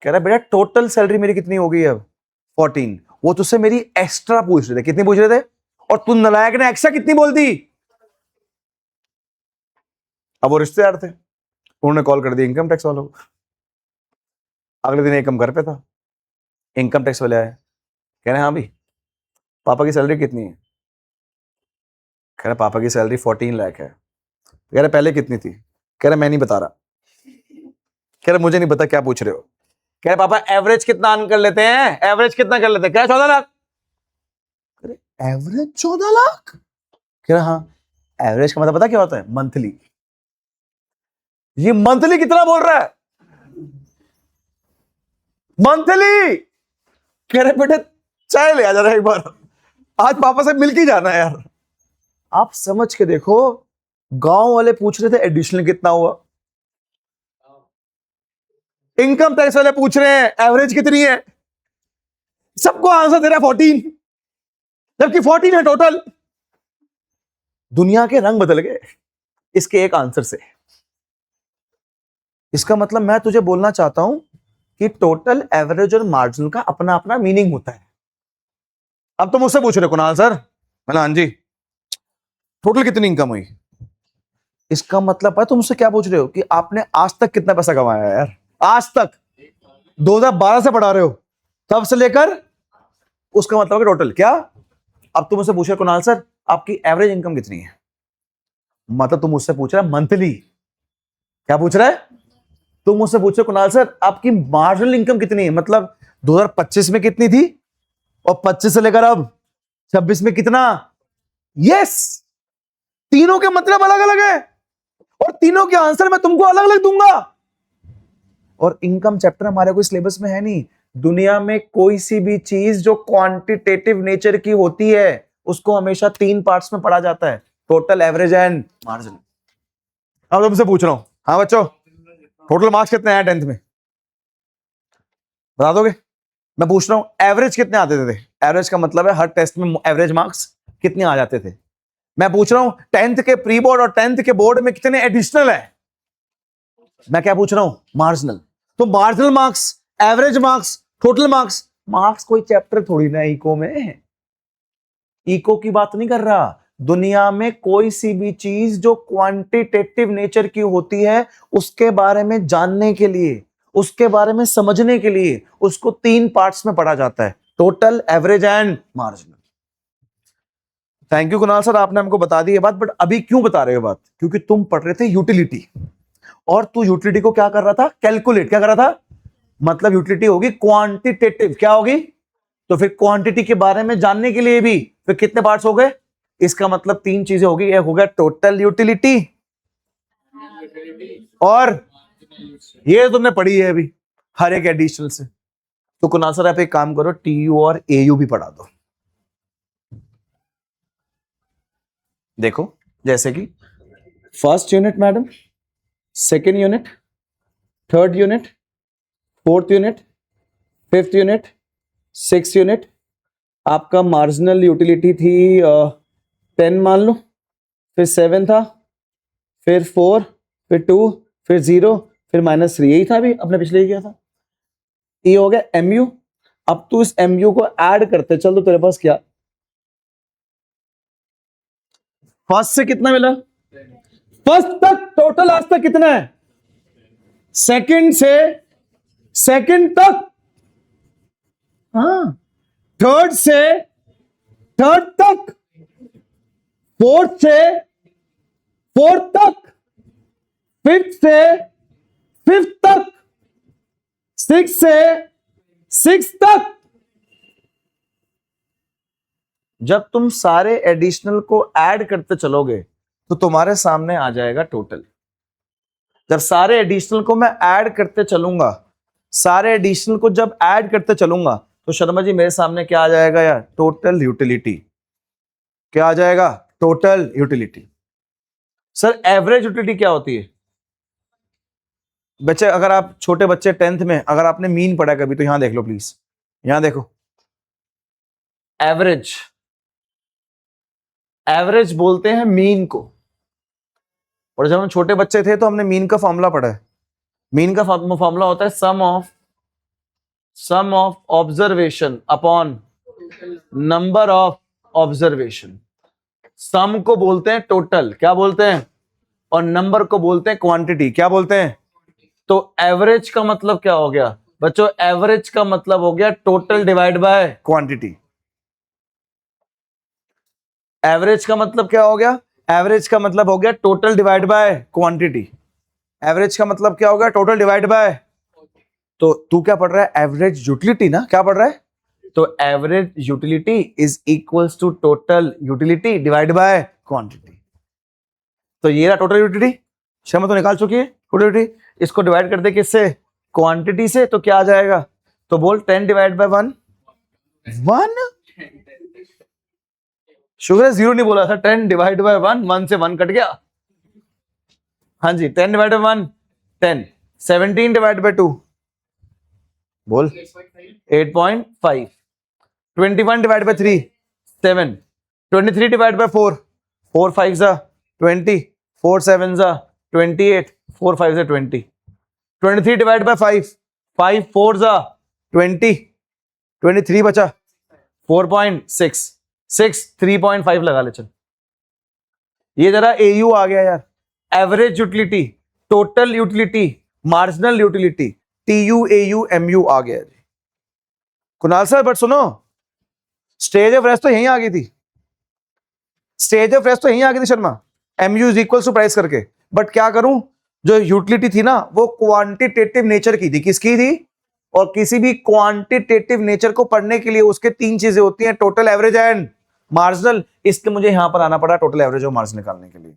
कह रहा बेटा टोटल सैलरी मेरी कितनी हो गई अब? 14। वो तुझसे मेरी एक्स्ट्रा पूछ रहे थे। कितनी पूछ रहे थे? और तू नलायक ने एक्स्ट्रा कितनी बोल दी? अब वो रिश्तेदार थे, उन्होंने कॉल कर दिया इनकम टैक्स वालों को। अगले दिन एकम घर पे था, इनकम टैक्स वाले आए, कह रहे हाँ भी पापा की सैलरी कितनी है? कह रहे पापा की सैलरी 14 लाख है। कह रहे पहले कितनी थी? कह रहे मैं नहीं बता रहा। कह रहे मुझे नहीं पता क्या पूछ रहे हो। कह रहे पापा एवरेज कितना अर्न कर लेते हैं? एवरेज कितना कर लेते हैं? क्या 14 लाख? कह रहे एवरेज 14 लाख? कह रहे हाँ। एवरेज का मतलब पता क्या होता है? मंथली। ये मंथली कितना बोल रहा है? मंथली। कह रहे बेटे चाय ले आ जा रहा है एक बार, आज पापा से मिल के जाना है यार। आप समझ के देखो, गांव वाले पूछ रहे थे एडिशनल कितना हुआ, इनकम टैक्स वाले पूछ रहे हैं एवरेज कितनी है, सबको आंसर दे रहा है 14, जबकि 14 है टोटल। दुनिया के रंग बदल गए इसके एक आंसर से। इसका मतलब मैं तुझे बोलना चाहता हूं कि टोटल, एवरेज और मार्जिनल का अपना अपना मीनिंग होता है। अब तो मुझसे पूछ रहे कुणाल सर, मैंने हाँ जी टोटल कितनी इनकम हुई? इसका मतलब है तुम मुझसे क्या पूछ रहे हो कि आपने आज तक कितना पैसा कमाया है यार? आज तक 2012 से पढ़ा रहे हो, तब से लेकर, उसका मतलब है टोटल। क्या अब तुम मुझसे पूछ रहे कुणाल सर आपकी एवरेज इनकम कितनी है? मतलब तुम मुझसे पूछ रहा है मंथली। क्या पूछ रहा है? तुम मुझसे पूछ रहे कुणाल सर आपकी मार्जिनल इनकम कितनी है, मतलब 2025 में कितनी थी और 25 से लेकर अब 26 में कितना? यस, तीनों के मतलब अलग अलग है और तीनों के आंसर मैं तुमको अलग अलग दूंगा। और इनकम चैप्टर हमारे कोई सिलेबस में है नहीं। दुनिया में कोई सी भी चीज जो क्वांटिटेटिव नेचर की होती है उसको हमेशा 3 पार्ट्स में पढ़ा जाता है, टोटल, एवरेज एंड मार्जिन। अब तुमसे पूछ रहा हूं, हाँ बच्चों टोटल मार्क्स कितने आए 10th में? बता दोगे? मैं पूछ रहा हूं एवरेज कितने आते थे? एवरेज का मतलब है हर टेस्ट में एवरेज मार्क्स कितने आ जाते थे। मैं पूछ रहा हूं 10th के प्री बोर्ड और 10th के बोर्ड में कितने एडिशनल है? मैं क्या पूछ रहा हूं? मार्जिनल। तो marginal marks, average marks, total marks, marks कोई चैप्टर थोड़ी ना इको में। इको की बात नहीं कर रहा। दुनिया में कोई सी भी चीज जो क्वांटिटेटिव नेचर की होती है उसके बारे में जानने के लिए, उसके बारे में समझने के लिए उसको 3 पार्ट्स में पढ़ा जाता है, total, average and marginal. Thank you Kunal sir, आपने हमको बता दी ये बात, बट अभी क्यों बता रहे हो बात? क्योंकि तुम पढ़ रहे थे यूटिलिटी और तू यूटिलिटी को क्या कर रहा था? कैलकुलेट। क्या कर रहा था? मतलब यूटिलिटी होगी क्वांटिटेटिव, क्या होगी? तो फिर क्वांटिटी के बारे में जानने के लिए भी फिर कितने पार्ट्स हो गए? इसका मतलब 3 चीजें होगी। एक हो गया टोटल यूटिलिटी, और ये तुमने पढ़ी है अभी हर एक एडिशनल से। तो कुणाल सर आप एक काम करो, टीयू और एयू भी पढ़ा दो। देखो जैसे कि first unit madam, second unit, third unit, fourth unit, fifth unit, six unit, आपका मार्जिनल यूटिलिटी थी 10 मान लो, फिर 7 था, फिर 4, फिर 2, फिर 0, फिर -3, यही था अभी अपने पिछले ही किया था। ये हो गया एमयू। अब तू इस एमयू को ऐड करते चल, तो तेरे पास क्या, फर्स्ट से कितना मिला, फर्स्ट तक टोटल आज तक कितना है, सेकंड से सेकंड तक, हाँ, थर्ड से थर्ड तक, फोर्थ से फोर्थ तक, फिफ्थ से फिफ्थ तक, सिक्स से सिक्स तक। जब तुम सारे एडिशनल को ऐड करते चलोगे तो तुम्हारे सामने आ जाएगा टोटल। जब सारे एडिशनल को मैं ऐड करते चलूंगा, सारे एडिशनल को जब ऐड करते चलूंगा तो शर्मा जी मेरे सामने क्या आ जाएगा यार, टोटल यूटिलिटी। क्या आ जाएगा, total utility. Sir average utility क्या होती है बच्चे, अगर आप छोटे बच्चे 10th में अगर आपने मीन पढ़ा कभी तो यहां देख लो प्लीज, यहां देखो, एवरेज, एवरेज बोलते हैं मीन को। और जब हम छोटे बच्चे थे तो हमने मीन का फॉर्मूला पढ़ा है। मीन का फॉर्मूला होता है sum of observation upon number of observation. Sum को बोलते हैं टोटल, क्या बोलते हैं, और नंबर को बोलते हैं क्वांटिटी, क्या बोलते हैं। तो एवरेज का मतलब क्या हो गया बच्चों, एवरेज का मतलब हो गया total divide by quantity. Average का मतलब क्या हो गया, एवरेज का मतलब हो गया total divide by quantity. Average का मतलब क्या हो गया, टोटल डिवाइड बाय, तो तू क्या पढ़ रहा है, एवरेज यूटिलिटी ना, क्या पढ़ रहा है, तो average utility is equals to total utility divide by quantity. तो ये रहा टोटल यूटिलिटी, शर्मा तो निकाल चुकी है टोटल यूटिलिटी। इसको डिवाइड कर दे किससे, क्वांटिटी से, तो क्या आ जाएगा, तो बोल 10 डिवाइड बाय 1, 1, शुगर है 0 नहीं बोला था, 10 डिवाइड बाय 1, 1 से 1 कट गया, हाँ जी, 10 डिवाइड बाय 1 10, 17 डिवाइड बाय 2 बोल 8.5, 21 डिवाइड बाय 3 7, 23 डिवाइड बाय 4 4 5 जा 20, 4 7 जा 28, 4 5 जा 20, 23 डिवाइड बाय 5 5 4 जा 20, 23 बचा 4.6 6 3.5 लगा ले चल। ये जरा एयू आ गया यार, average utility, total utility, marginal utility, TU AU MU आ गया जी। कुणाल सर बट सुनो, स्टेज ऑफ रेस्ट तो यहीं आ गई थी, स्टेज ऑफ रेस्ट तो यहीं आ गई थी Sharma, MU is equal to price करके। बट क्या करूं, जो यूटिलिटी थी ना वो क्वांटिटेटिव नेचर की थी, किसकी थी, और किसी भी क्वांटिटेटिव नेचर को पढ़ने के लिए उसके 3 चीजें होती हैं, टोटल, एवरेज एंड मार्जिनल। इसलिए मुझे यहां पर आना पड़ा टोटल, एवरेज और मार्जिनल निकालने के लिए।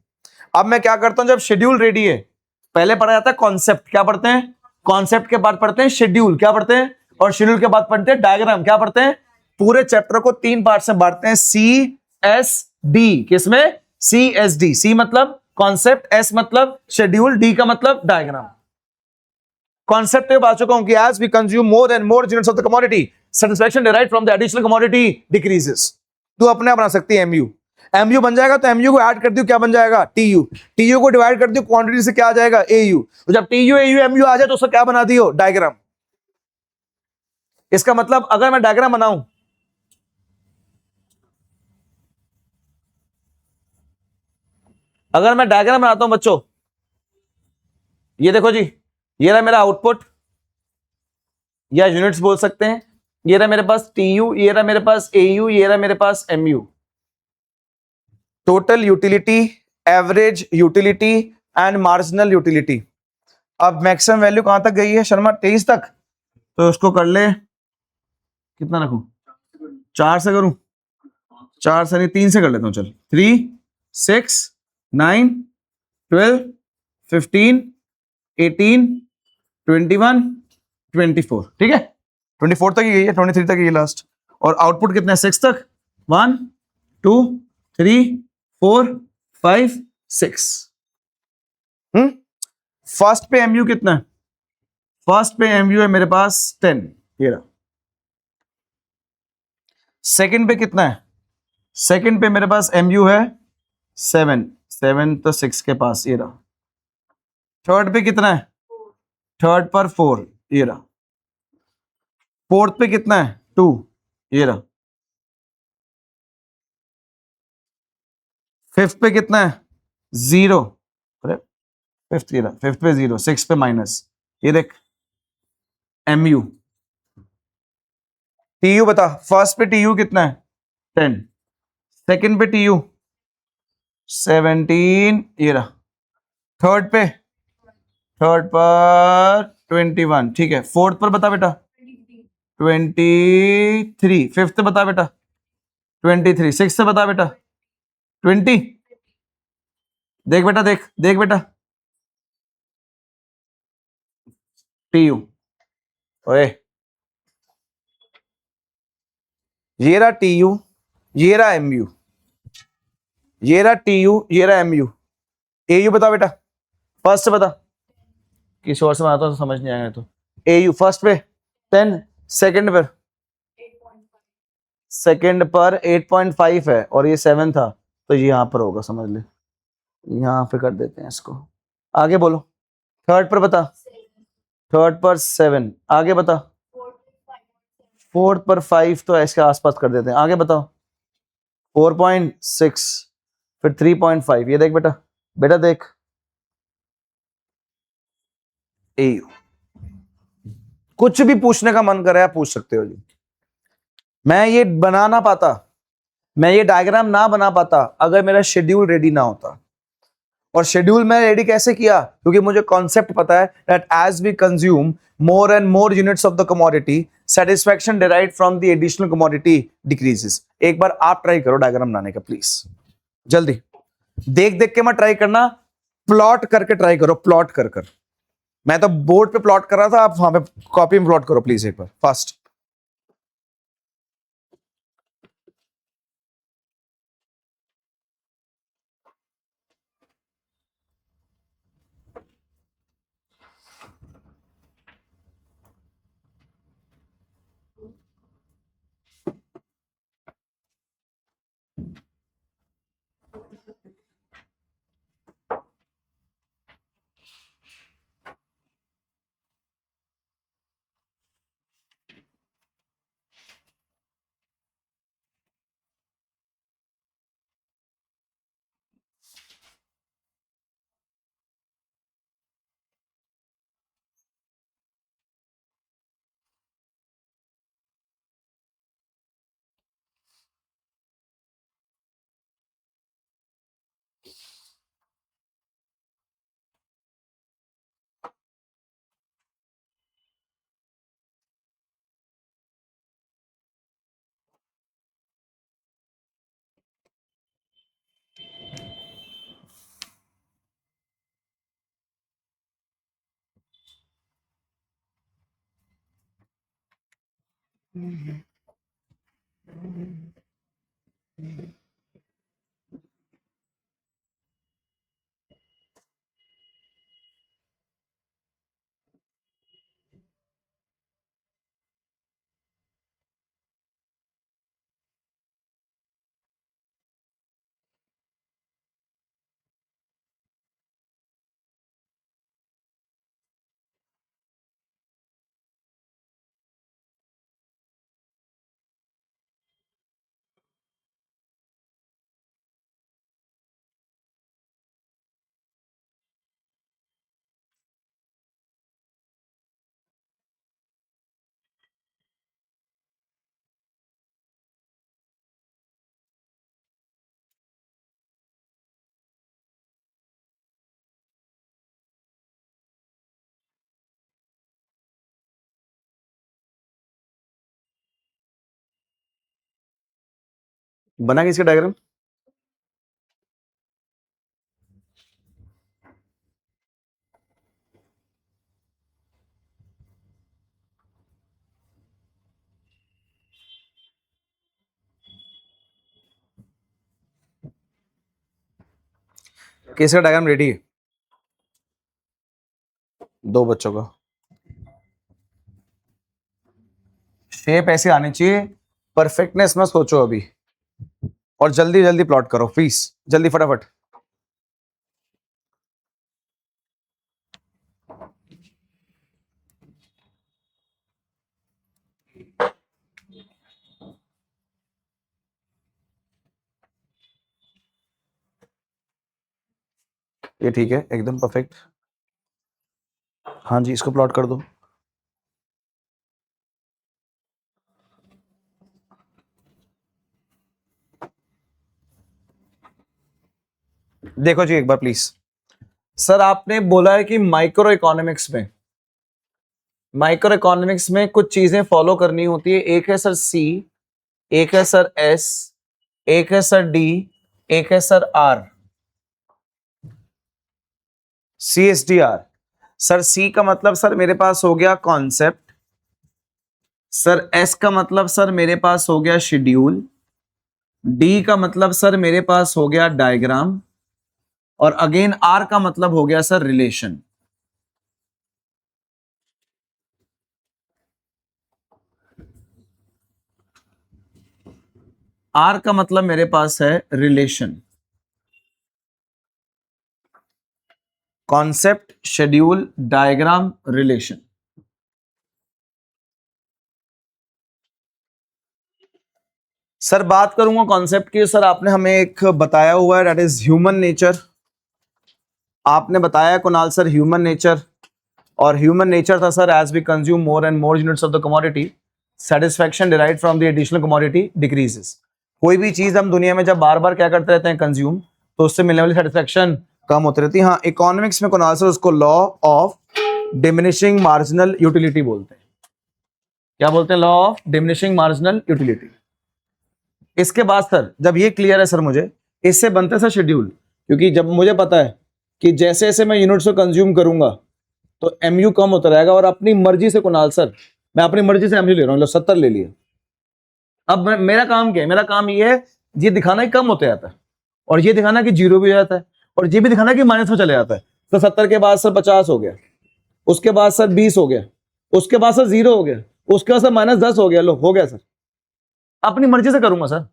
अब मैं क्या करता हूं, जब शेड्यूल रेडी है, पहले पढ़ा जाता है कॉन्सेप्ट, क्या पढ़ते हैं, कॉन्सेप्ट के बाद पढ़ते हैं शेड्यूल, क्या पढ़ते हैं, और शेड्यूल के बाद पढ़ते हैं डायग्राम, क्या पढ़ते हैं। पूरे चैप्टर को 3 पार्ट में बांटते हैं, CSD, किसमें, CSD। C मतलब कॉन्सेप्ट, S मतलब शेड्यूल, D का मतलब डायग्राम। कॉन्सेप्ट पे बात चुका हूं कि as we consume more and more units of the commodity, satisfaction derived from the additional commodity decreases। तू अपने आप बना सकती है MU, MU बन जाएगा तो MU को ऐड कर दियो, क्या बन जाएगा, TU, TU को डिवाइड कर दियो क्वांटिटी से, क्या आ जाएगा, AU। तो जब TU AU MU आ जाए तो उसका क्या बना दियो, डायग्राम। इसका मतलब अगर मैं डायग्राम बनाऊं, अगर मैं डायग्राम बनाता हूं बच्चों, ये देखो जी, ये रहा मेरा आउटपुट या यूनिट्स बोल सकते हैं, ये रहा मेरे पास TU, ये रहा मेरे पास AU, ये रहा मेरे पास MU। Total utility, average utility and marginal utility. अब मैक्सिमम वैल्यू कहां तक गई है शर्मा, 23 तक, तो उसको कर ले, कितना रखूं, 4 से करूं, 4 से नहीं 3 से कर लेता हूं, चल 3 6 9 12 15 18 21 24, ठीक है, 24 तक ही गई है, 23 तक ही लास्ट। और आउटपुट कितना है, 6 तक, 1 2 3 4 5 6। फर्स्ट पे एमयू कितना है? फर्स्ट पे एमयू है मेरे पास 10, ये रहा। सेकंड पे कितना है? सेकंड पे मेरे पास एमयू है 7, 7 तो 6 के पास, ये रहा। थर्ड पे कितना है? थर्ड पर 4, ये रहा। फोर्थ पे कितना है? 2, ये रहा। फिफ्थ पे कितना है? 0, अरे फिफ्थ, ये रहा। फिफ्थ पे 0, सिक्स पे माइनस, ये देख एमयू। टीयू बता, फर्स्ट पे टीयू कितना है? 10, सेकंड पे टीयू 17, ये रहा। थर्ड पे, थर्ड पर 21, ठीक है। फोर्थ पर बता बेटा 23, फिफ्थ बता बेटा 23, सिक्स से बता बेटा 20। देख बेटा, देख देख बेटा, टीयू, ओए ये रहा टीयू, ये रहा एमयू, ये रहा टीयू, ये रहा एमयू। एयू बता बेटा, फर्स्ट से बता, किसी और से बनाता हूं तो समझ नहीं आएगा। तो एयू फर्स्ट पे 10, सेकंड पर, सेकंड पर 8.5 है और ये 7 था, तो ये यहां पर होगा, समझ ले। यहां पे कर देते हैं इसको। आगे बोलो, थर्ड पर बता, थर्ड पर 7, आगे बता। फोर्थ पर 5, तो इसके आसपास कर देते हैं। आगे बताओ, 4.6, फिर 3.5, ये देख बेटा, बेटा देख एयू। कुछ भी पूछने का मन करे आप पूछ सकते हो जी। मैं ये बना ना पाता, मैं ये डायग्राम ना बना पाता अगर मेरा शेड्यूल रेडी ना होता। और शेड्यूल मैं रेडी कैसे किया? क्योंकि मुझे कॉन्सेप्ट पता है that as we consume more and more units of the commodity, satisfaction derived from the additional commodity decreases। एक बार आप ट्राई करो डायग्राम बनाने का प्लीज, जल्दी। देख देख के मत ट्राई करना, प्लॉट करके ट्राई करो, प्लॉट कर कर। मैं तो बोर्ड पे प्लॉट कर रहा था, आप वहां पे कॉपी में प्लॉट करो प्लीज एक बार फास्ट। बना किसका डायग्राम? किसका डायग्राम रेडी है? दो बच्चों का शेप ऐसे आनी चाहिए, परफेक्टनेस में सोचो अभी, और जल्दी जल्दी प्लॉट करो प्लीज, जल्दी फटाफट। ये ठीक है, एकदम परफेक्ट। हाँ जी, इसको प्लॉट कर दो। देखो जी एक बार प्लीज, सर आपने बोला है कि माइक्रो इकोनॉमिक्स में कुछ चीजें फॉलो करनी होती है। एक है सर सी, एक है सर एस, एक है सर डी, एक है sir R, C S D R. Sir C का मतलब सर मेरे पास हो गया कॉन्सेप्ट, सर एस का मतलब सर मेरे पास हो गया शेड्यूल, डी का मतलब सर मेरे पास हो गया डायग्राम, और अगेन आर का मतलब हो गया सर रिलेशन। आर का मतलब मेरे पास है relation, concept, schedule, diagram, relation. Sir बात करूंगा कॉन्सेप्ट की, सर आपने हमें एक बताया हुआ है, दैट इज ह्यूमन नेचर। आपने बताया कुणाल सर ह्यूमन नेचर, और ह्यूमन नेचर था sir as we consume more and more units of the commodity, satisfaction derived from the additional commodity decreases. कोई भी चीज हम दुनिया में जब बार बार क्या करते रहते हैं कंज्यूम, तो उससे मिलने वाली सेटिस्फैक्शन कम होती रहती है। हाँ, इकोनॉमिक्स में कुणाल सर उसको law of diminishing marginal utility बोलते हैं। क्या बोलते हैं? Law of diminishing marginal utility. इसके बाद सर जब ये क्लियर है सर मुझे, इससे बनता है सर शेड्यूल, क्योंकि जब मुझे पता है कि जैसे जैसे मैं यूनिट्स को कंज्यूम करूंगा तो एमयू कम होता रहेगा, और अपनी मर्जी से कुणाल सर मैं अपनी मर्जी से एमयू ले रहा हूँ, 70 ले लिया। अब मेरा काम क्या है? मेरा काम ये है ये दिखाना कि कम होते जाता है, और ये दिखाना कि जीरो भी हो जाता है, और ये भी दिखाना कि माइनस में चले जाता है। तो 70 के बाद सर 50 हो गया, उसके बाद सर 20 हो गया, उसके बाद सर 0 हो गया, उसके बाद सर -10 हो गया। लो हो गया सर, अपनी मर्जी से करूंगा सर।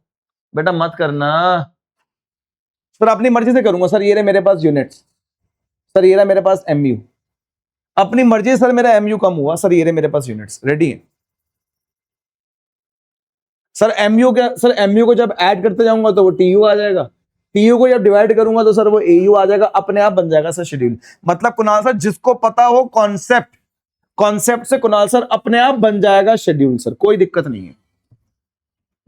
बेटा मत करना सर, अपनी मर्जी से करूंगा सर। ये रहे मेरे पास यूनिट्स, सर ये रहा मेरे पास एमयू, अपनी मर्जी से सर मेरा एमयू कम हुआ सर, ये रहे मेरे पास यूनिट्स रेडी है सर। एमयू को जब ऐड करते जाऊंगा तो वो टीयू आ जाएगा, टीयू को जब डिवाइड करूंगा तो सर वो एयू आ जाएगा, अपने आप बन जाएगा सर शेड्यूल। मतलब कुणाल सर जिसको पता हो कॉन्सेप्ट, कॉन्सेप्ट से कुणाल सर अपने आप बन जाएगा शेड्यूल सर, कोई दिक्कत नहीं है।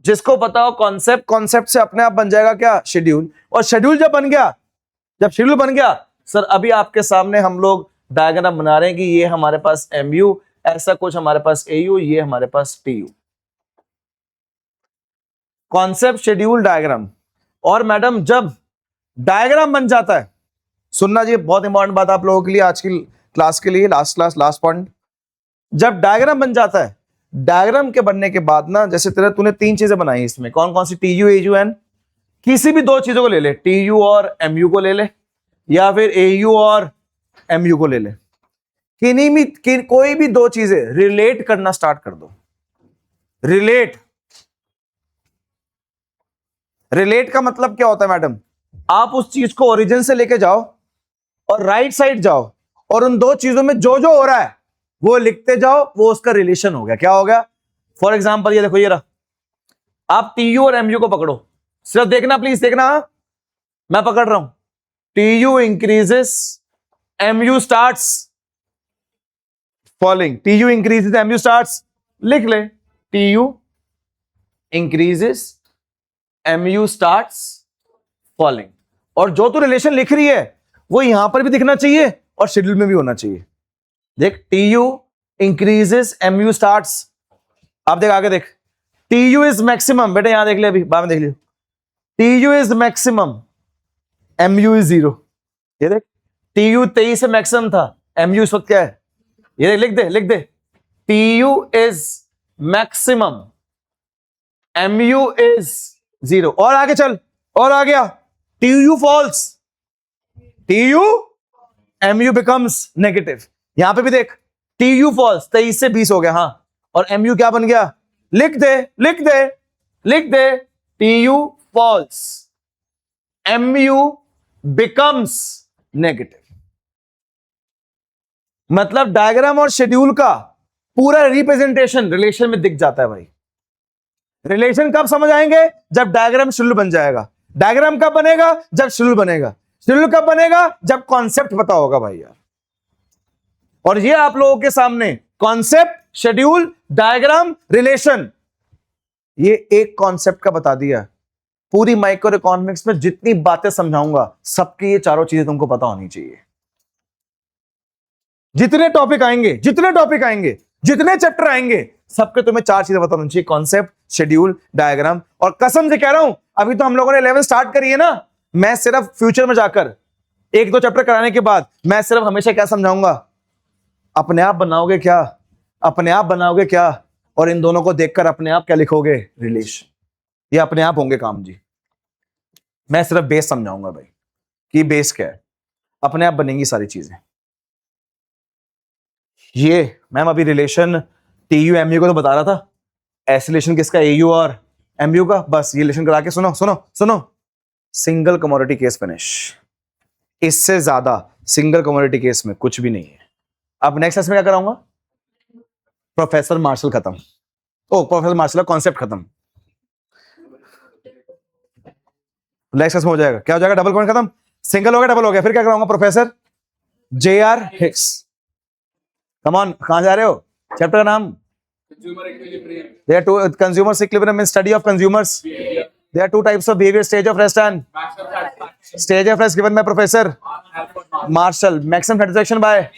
जिसको पता हो कॉन्सेप्ट, कॉन्सेप्ट से अपने आप बन जाएगा क्या? शेड्यूल। और शेड्यूल जब बन गया, जब शेड्यूल बन गया सर, अभी आपके सामने हम लोग डायग्राम बना रहे हैं कि ये हमारे पास एमयू, ऐसा कुछ हमारे पास एयू, ये हमारे पास टीयू। Concept, schedule, diagram. और मैडम जब डायग्राम बन जाता है, सुनना जी बहुत इंपॉर्टेंट बात आप लोगों के लिए आज की क्लास के लिए, लास्ट पॉइंट। जब डायग्राम बन जाता है, डायग्राम के बनने के बाद ना, जैसे तेरा तूने 3 चीजें बनाई इसमें, कौन कौन सी? TU, AU, N. किसी भी 2 चीजों को ले ले, टीयू और एमयू को ले ले, या फिर एयू और एमयू को ले ले। कोई भी 2 चीजें रिलेट करना स्टार्ट कर दो। रिलेट का मतलब क्या होता है मैडम? आप उस चीज को ओरिजिन से लेके जाओ और राइट साइड जाओ, और उन 2 चीजों में जो जो हो रहा है वो लिखते जाओ, वो उसका रिलेशन हो गया। क्या हो गया? फॉर एग्जाम्पल ये देखो, ये रहा, आप टीयू और एमयू को पकड़ो, सिर्फ देखना प्लीज, देखना, मैं पकड़ रहा हूं। TU increases, MU starts falling. TU increases, MU starts, लिख ले, TU increases, MU starts falling. और जो तू रिलेशन लिख रही है वो यहां पर भी दिखना चाहिए और शेड्यूल में भी होना चाहिए। देख, टीयू इंक्रीजेस, एमयू स्टार्ट्स। आप देख आगे, देख, टीयू इज मैक्सिमम, बेटा यहां देख ले, अभी बाद में देख लियो। TU is maximum, MU is 0। ये देख, टीयू 23 से मैक्सिमम था, एमयू इस वक्त क्या है? ये देख, लिख दे, TU is maximum, MU is 0। और आगे चल, और आ गया, TU falls, TU, MU becomes negative. यहां पे भी देख, TU फॉल्स 23 से 20 हो गया, हाँ, और MU क्या बन गया, लिख दे लिख दे लिख दे, TU falls, MU becomes negative. मतलब डायग्राम और शेड्यूल का पूरा रिप्रेजेंटेशन रिलेशन में दिख जाता है भाई। रिलेशन कब समझ आएंगे, जब डायग्राम शेड्यूल बन जाएगा। डायग्राम कब बनेगा, जब शेड्यूल बनेगा। शेड्यूल कब बनेगा, जब कॉन्सेप्ट पता होगा भाई यार। और ये आप लोगों के सामने कॉन्सेप्ट, शेड्यूल, डायग्राम, रिलेशन, ये एक कॉन्सेप्ट का बता दिया। पूरी माइक्रो इकोनॉमिक्स में जितनी बातें समझाऊंगा सबकी ये चारों चीजें तुमको पता होनी चाहिए। जितने टॉपिक आएंगे, जितने चैप्टर आएंगे, सबके तुम्हें चार चीजें पता होनी चाहिए, कॉन्सेप्ट, शेड्यूल, डायग्राम। और कसम से कह रहा हूं, अभी तो हम लोगों ने लेवल स्टार्ट करी है ना, मैं सिर्फ फ्यूचर में जाकर एक दो चैप्टर कराने के बाद मैं सिर्फ हमेशा क्या समझाऊंगा, अपने आप बनाओगे क्या, अपने आप बनाओगे क्या, और इन दोनों को देखकर अपने आप क्या लिखोगे, रिलेशन। ये अपने आप होंगे काम जी। मैं सिर्फ बेस समझाऊंगा भाई कि बेस क्या है, अपने आप बनेंगी सारी चीजें। ये मैम अभी रिलेशन TU MU को तो बता रहा था, ऐसे रिलेशन किसका, AU और MU का। बस ये रिलेशन करा के सुनो सुनो सुनो, सिंगल कमोडिटी केस फिनिश। इससे ज्यादा सिंगल कमोडिटी केस में कुछ भी नहीं है। अब नेक्स्ट क्लास में क्या कराऊंगा, प्रोफेसर मार्शल खत्म, प्रोफेसर मार्शल कॉन्सेप्ट खत्म। नेक्स्ट क्लास में हो जाएगा, क्या हो जाएगा, डबल पॉइंट खत्म, सिंगल हो गया, डबल हो गया, फिर क्या कराऊंगा, professor JR Hicks. Come on, कहां जा रहे हो, चैप्टर का नाम There are two consumers equilibrium means study of consumers. There are two types of behavior, stage of rest and stage of rest given by Professor Marshall. Maximum satisfaction by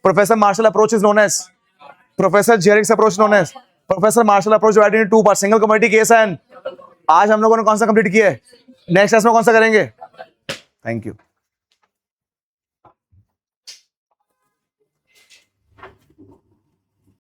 Professor Marshall approach is known as Professor Jerik's approach known as Professor Marshall approach divided into two parts, single commodity case and आज हम लोगों ने कौन सा complete किया है, next class में कौन सा करेंगे। Thank you.